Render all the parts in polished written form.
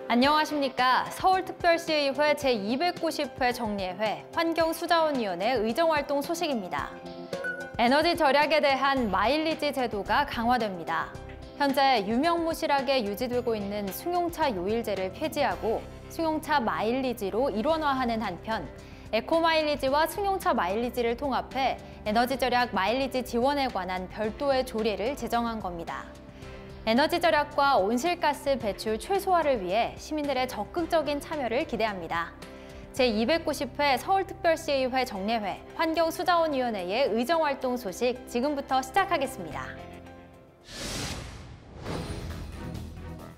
안녕하십니까. 서울특별시의회 제290회 정례회 환경수자원위원회 의정활동 소식입니다. 에너지 절약에 대한 마일리지 제도가 강화됩니다. 현재 유명무실하게 유지되고 있는 승용차 요일제를 폐지하고 승용차 마일리지로 일원화하는 한편 에코마일리지와 승용차 마일리지를 통합해 에너지 절약 마일리지 지원에 관한 별도의 조례를 제정한 겁니다. 에너지 절약과 온실가스 배출 최소화를 위해 시민들의 적극적인 참여를 기대합니다. 제290회 서울특별시의회 정례회 환경수자원위원회의 의정활동 소식 지금부터 시작하겠습니다.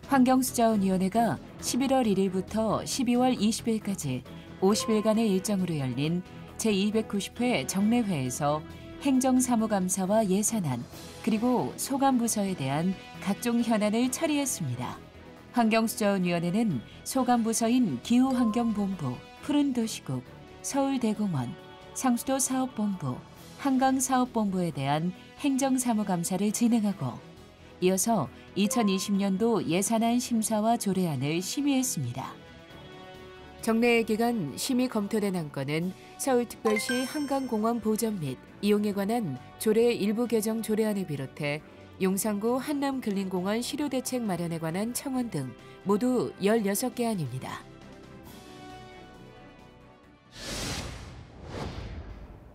환경수자원위원회가 11월 1일부터 12월 20일까지 50일간의 일정으로 열린 제290회 정례회에서 행정사무감사와 예산안, 그리고 소관부서에 대한 각종 현안을 처리했습니다. 환경수자원위원회는 소관부서인 기후환경본부, 푸른도시국, 서울대공원, 상수도사업본부, 한강사업본부에 대한 행정사무감사를 진행하고 이어서 2020년도 예산안 심사와 조례안을 심의했습니다. 정례회 기간 심의 검토된 안건은 서울특별시 한강공원 보전 및 이용에 관한 조례 일부 개정 조례안을 비롯해 용산구 한남근린공원 실효대책 마련에 관한 청원 등 모두 16개 안입니다.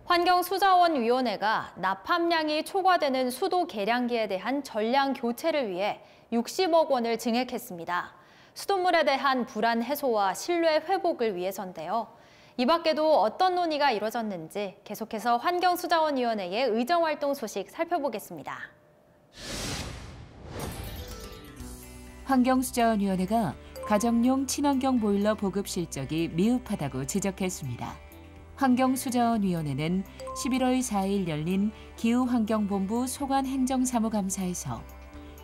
환경수자원위원회가 납함량이 초과되는 수도 계량기에 대한 전량 교체를 위해 60억 원을 증액했습니다. 수돗물에 대한 불안 해소와 신뢰 회복을 위해서인데요. 이 밖에도 어떤 논의가 이뤄졌는지 계속해서 환경수자원위원회의 의정활동 소식 살펴보겠습니다. 환경수자원위원회가 가정용 친환경 보일러 보급 실적이 미흡하다고 지적했습니다. 환경수자원위원회는 11월 4일 열린 기후환경본부 소관행정사무감사에서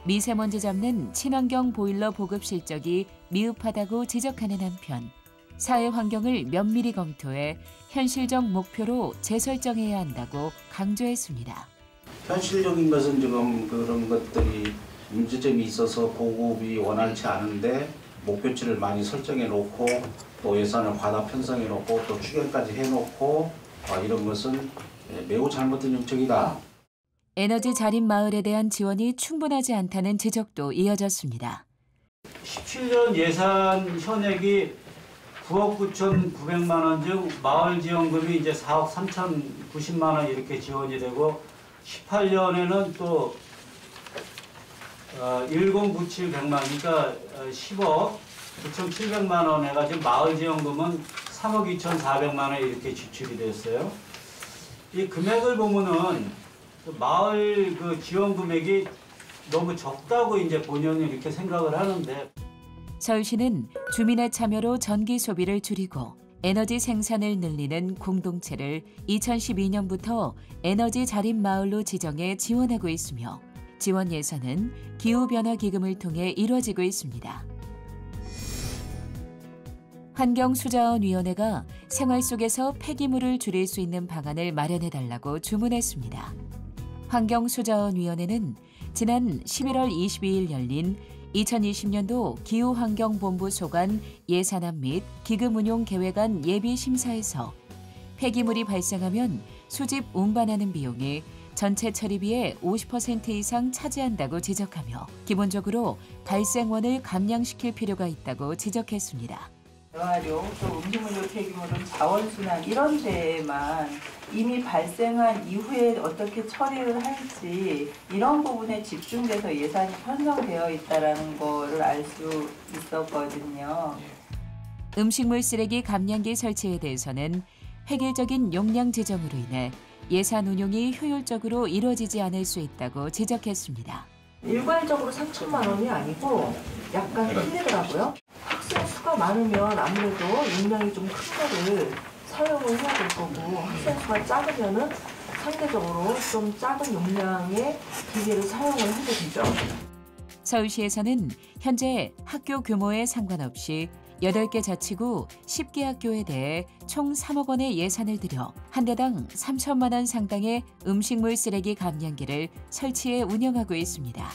미세먼지 잡는 친환경 보일러 보급 실적이 미흡하다고 지적하는 한편 사회 환경을 면밀히 검토해 현실적 목표로 재설정해야 한다고 강조했습니다. 현실적인 것은 지금 그런 것들이 문제점이 있어서 보급이 원활치 않은데 목표치를 많이 설정해 놓고 또 예산을 과다 편성해 놓고 또 추경까지 해 놓고 이런 것은 매우 잘못된 정책이다. 에너지 자립 마을에 대한 지원이 충분하지 않다는 지적도 이어졌습니다. 17년 예산 현액이 9억 9,900만 원 중 마을 지원금이 이제 4억 3,090만 원 이렇게 지원이 되고 18년에는 또 1097 100만 그러니까 10억 9,700만 원 해가지고 마을 지원금은 3억 2,400만 원 이렇게 지출이 됐어요. 이 금액을 보면은 마을 그 지원 금액이 너무 적다고 이제 본연이 이렇게 생각을 하는데 서울시는 주민의 참여로 전기 소비를 줄이고 에너지 생산을 늘리는 공동체를 2012년부터 에너지 자립 마을로 지정해 지원하고 있으며 지원 예산은 기후변화기금을 통해 이루어지고 있습니다. 환경수자원위원회가 생활 속에서 폐기물을 줄일 수 있는 방안을 마련해달라고 주문했습니다. 환경수자원위원회는 지난 11월 22일 열린 2020년도 기후환경본부 소관 예산안 및 기금운용계획안 예비심사에서 폐기물이 발생하면 수집 운반하는 비용이 전체 처리비의 50% 이상 차지한다고 지적하며 기본적으로 발생원을 감량시킬 필요가 있다고 지적했습니다. 재활용, 또 음식물류 폐기물은 자원순환 이런 데에만 이미 발생한 이후에 어떻게 처리를 할지 이런 부분에 집중돼서 예산이 편성되어 있다는 거를 알 수 있었거든요. 음식물 쓰레기 감량기 설치에 대해서는 획일적인 용량 지정으로 인해 예산 운용이 효율적으로 이루어지지 않을 수 있다고 지적했습니다. 일괄적으로 3천만 원이 아니고 약간 틀리더라고요. 학생 수가 많으면 아무래도 용량이 좀 큰 거를 사용을 해야 될 거고 학생 수가 작으면은 상대적으로 좀 작은 용량의 기계를 사용을 하게 되죠. 서울시에서는 현재 학교 규모에 상관없이 8개 자치구 10개 학교에 대해 총 3억 원의 예산을 들여 한 대당 3천만 원 상당의 음식물 쓰레기 감량기를 설치해 운영하고 있습니다.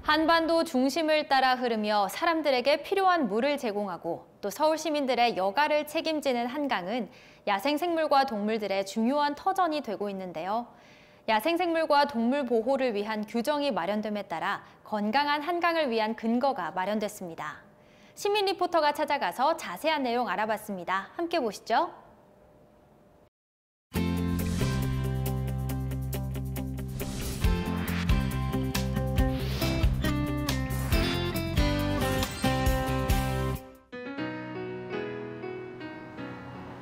한반도 중심을 따라 흐르며 사람들에게 필요한 물을 제공하고 또 서울 시민들의 여가를 책임지는 한강은 야생생물과 동물들의 중요한 터전이 되고 있는데요. 야생생물과 동물 보호를 위한 규정이 마련됨에 따라 건강한 한강을 위한 근거가 마련됐습니다. 시민 리포터가 찾아가서 자세한 내용 알아봤습니다. 함께 보시죠.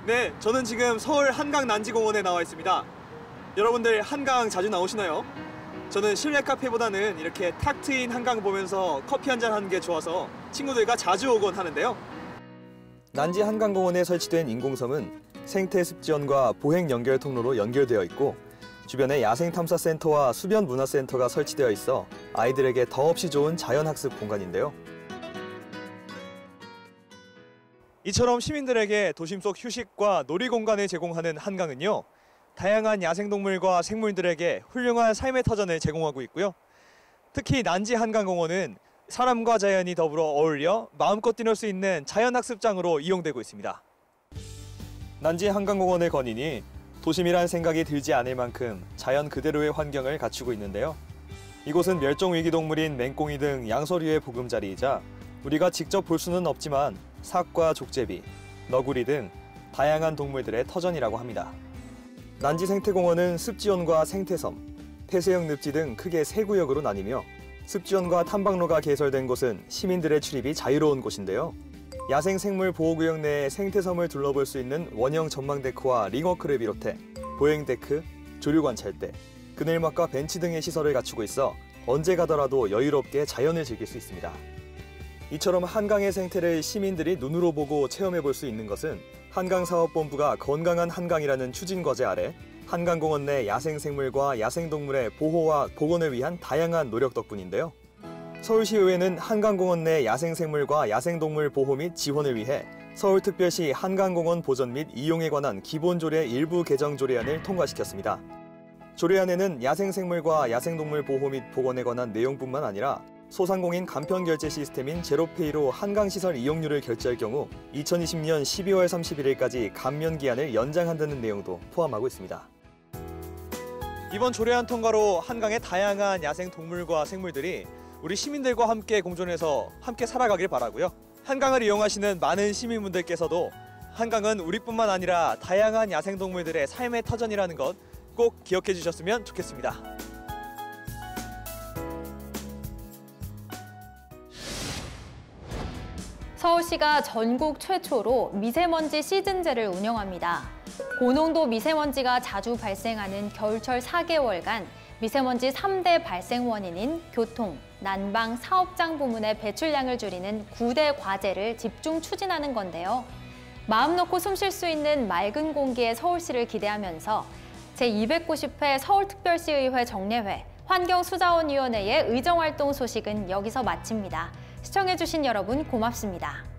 네, 저는 지금 서울 한강 난지공원에 나와 있습니다. 여러분들 한강 자주 나오시나요? 저는 실내 카페보다는 이렇게 탁 트인 한강 보면서 커피 한잔 하는 게 좋아서 친구들과 자주 오곤 하는데요. 난지 한강공원에 설치된 인공섬은 생태 습지원과 보행 연결 통로로 연결되어 있고 주변에 야생탐사센터와 수변문화센터가 설치되어 있어 아이들에게 더없이 좋은 자연학습 공간인데요. 이처럼 시민들에게 도심 속 휴식과 놀이 공간을 제공하는 한강은요, 다양한 야생동물과 생물들에게 훌륭한 삶의 터전을 제공하고 있고요. 특히 난지 한강공원은 사람과 자연이 더불어 어울려 마음껏 뛰놀 수 있는 자연학습장으로 이용되고 있습니다. 난지 한강공원을 거니니 도심이란 생각이 들지 않을 만큼 자연 그대로의 환경을 갖추고 있는데요. 이곳은 멸종위기동물인 맹꽁이 등 양서류의 보금자리이자 우리가 직접 볼 수는 없지만 삭과 족제비, 너구리 등 다양한 동물들의 터전이라고 합니다. 난지 생태공원은 습지원과 생태섬, 폐쇄형 늪지 등 크게 세 구역으로 나뉘며 습지원과 탐방로가 개설된 곳은 시민들의 출입이 자유로운 곳인데요. 야생생물 보호구역 내에 생태섬을 둘러볼 수 있는 원형 전망데크와 링워크를 비롯해 보행데크, 조류관찰대, 그늘막과 벤치 등의 시설을 갖추고 있어 언제 가더라도 여유롭게 자연을 즐길 수 있습니다. 이처럼 한강의 생태를 시민들이 눈으로 보고 체험해 볼 수 있는 것은 한강사업본부가 건강한 한강이라는 추진과제 아래 한강공원 내 야생생물과 야생동물의 보호와 복원을 위한 다양한 노력 덕분인데요. 서울시의회는 한강공원 내 야생생물과 야생동물 보호 및 지원을 위해 서울특별시 한강공원 보전 및 이용에 관한 기본조례 일부 개정 조례안을 통과시켰습니다. 조례안에는 야생생물과 야생동물 보호 및 복원에 관한 내용뿐만 아니라 소상공인 간편결제 시스템인 제로페이로 한강시설 이용료를 결제할 경우 2020년 12월 31일까지 감면기한을 연장한다는 내용도 포함하고 있습니다. 이번 조례안 통과로 한강의 다양한 야생동물과 생물들이 우리 시민들과 함께 공존해서 함께 살아가길 바라고요. 한강을 이용하시는 많은 시민분들께서도 한강은 우리뿐만 아니라 다양한 야생동물들의 삶의 터전이라는 것 꼭 기억해 주셨으면 좋겠습니다. 서울시가 전국 최초로 미세먼지 시즌제를 운영합니다. 고농도 미세먼지가 자주 발생하는 겨울철 4개월간 미세먼지 3대 발생 원인인 교통, 난방, 사업장 부문의 배출량을 줄이는 9대 과제를 집중 추진하는 건데요. 마음 놓고 숨 쉴 수 있는 맑은 공기의 서울시를 기대하면서 제290회 서울특별시의회 정례회 환경수자원위원회의 의정활동 소식은 여기서 마칩니다. 시청해주신 여러분 고맙습니다.